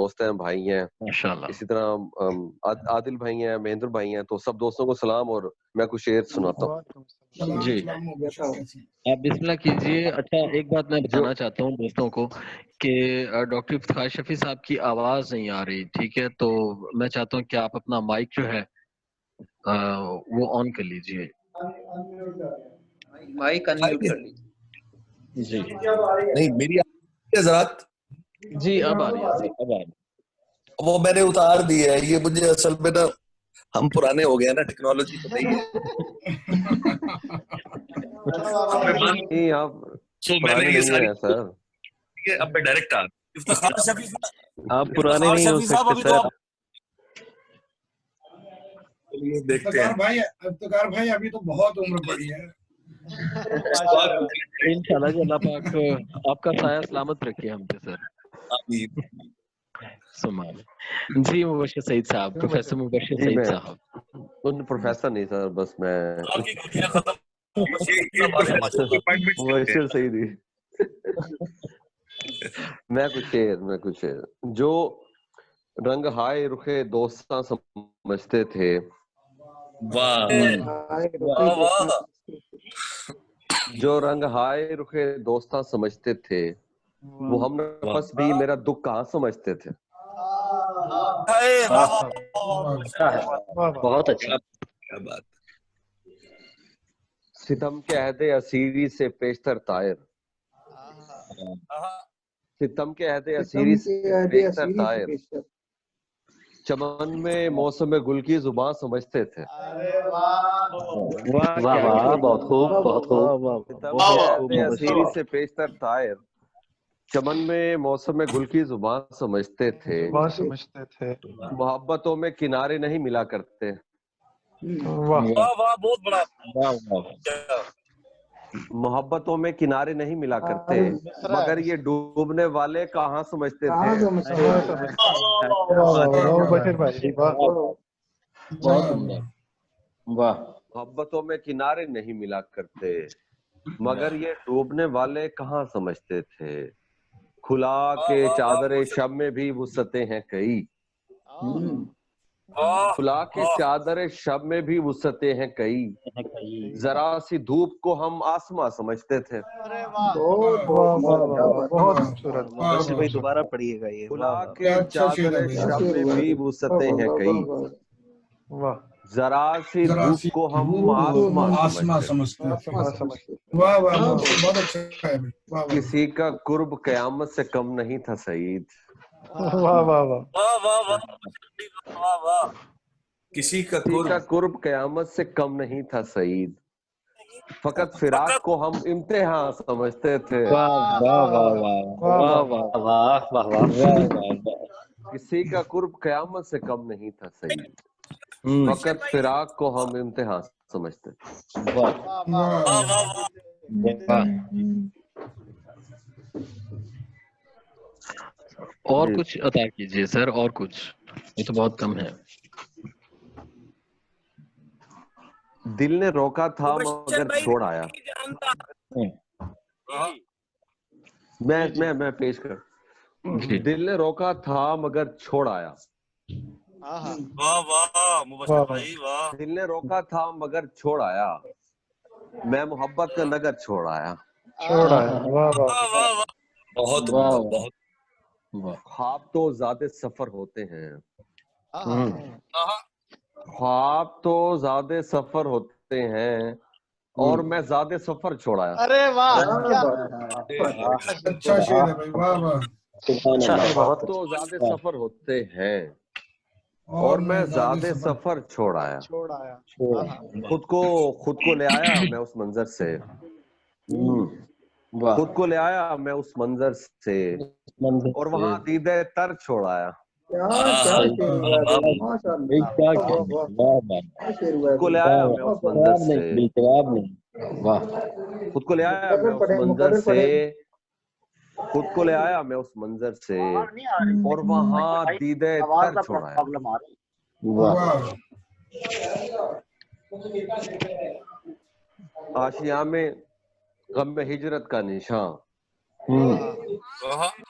دوست ہیں, بھائی ہیں, ماشاءاللہ. اسی طرح عادل بھائی ہیں, مہندر بھائی ہیں, تو سب دوستوں کو سلام, اور میں کچھ شعر سناتا ہوں. جی آپ بسم اللہ کیجیے. اچھا ایک بات میں بتانا چاہتا ہوں دوستوں کو کہ ڈاکٹر افتخار شفیع صاحب کی آواز نہیں آ رہی, ٹھیک ہے, تو میں چاہتا ہوں کہ آپ اپنا مائک جو ہے وہ آن کر لیجیے. مائک انمیوٹ کر لیجیے. جی نہیں میری حضرات جی اب آ رہی ہے سر, اب آ رہی ہے. وہ میں نے اتار دی ہے, یہ مجھے اصل میں نا ہم پرانے ہو گئے نا, ٹیکنالوجی پتہ ہی ہے. نہیں, آپ میں نے پرانے یہ نہیں ساری ہیں سر. اب میں ڈائریکٹ آ افتخار شفیع آپ پرانے نہیں ہو سکتے سر. دیکھتے ہیں افتخار بھائی ابھی تو بہت عمر بڑی ہے. انشاءاللہ جی, اللہ پاک آپ کا سایہ سلامت رکھیے ہم پہ سر. سمان جی مبشر سعید صاحب, پروفیسر مبشر جی, سعید میں صاحب. پروفیسر نہیں سر, بس میں اپائنٹمنٹ مبشر سعید ہی. میں کچھ شعر جو رنگ ہائے رخے دوستاں سمجھتے تھے, جو رنگ ہائے رخے دوستاں سمجھتے تھے, وہ ہم نفس بھی میرا دکھ کہاں سمجھتے تھے. بہت اچھا. ستم کے عہد اسیری سے پیشتر طائر, ستم کے عہد اسیری سے پیشتر طائر, چمن میں موسم گل کی زباں سمجھتے تھے. واہ واہ, بہت خوب بہت خوب. ستم کے عہد اسیری سے پیشتر طائر, چمن میں موسم گل کی زباں سمجھتے تھے. محبتوں میں کنارے نہیں ملا کرتے, بہت بڑا. محبتوں میں کنارے نہیں ملا کرتے, مگر یہ ڈوبنے والے کہاں سمجھتے تھے. محبتوں میں کنارے نہیں ملا کرتے, مگر یہ ڈوبنے والے کہاں سمجھتے تھے. کھلا کے چادر شب میں بھی وسعتیں ہیں کئی, کھلا کے چادر شب میں بھی وسعتیں ہیں کئی, ذرا سی دھوپ کو ہم آسماں سمجھتے تھے. دوبارہ پڑھیے گا یہ. کھلا کے چادر شب میں بھی وسعتیں ہیں کئی, ذرا سی دھوپ کو ہم آسماں سمجھتے ہیں. کسی کا قرب قیامت سے کم نہیں تھا سعید, کسی کا قرب قیامت سے کم نہیں تھا سعید, فقط فراق کو ہم امتحان سمجھتے تھے. کسی کا قرب قیامت سے کم نہیں تھا سعید, فقط فراق کو ہم امتحان سمجھتے تھے. اور کچھ عطا کیجیے سر, اور کچھ, یہ تو بہت کم ہے. دل نے روکا تھا مگر چھوڑ آیا, میں پیش کر. دل نے روکا تھا مگر چھوڑ آیا, دل نے روکا تھا مگر چھوڑ آیا, میں محبت کا نگر چھوڑ آیا. بہت بہت. خواب تو زیادہ سفر ہوتے ہیں, خواب تو زیادہ سفر ہوتے ہیں, اور میں زیادہ سفر چھوڑایا. ارے واہ, اچھا شعر ہے بھائی, واہ واہ. خواب تو زیادہ سفر ہوتے ہیں, اور میں زیادہ سفر چھوڑ آیا. خود کو لے آیا میں اس منظر سے, خود کو لے آیا میں اس منظر سے, اور وہاں دیدے تر چھوڑ آیا. خود کو لے آیا میں اس منظر سے, خود کو لے آیا میں اس منظر سے, خود کو لے آیا میں اس منظر سے, اور وہاں دیدے تر چھوڑ آیا. آشیاں میں غم ہجرت کا نشان,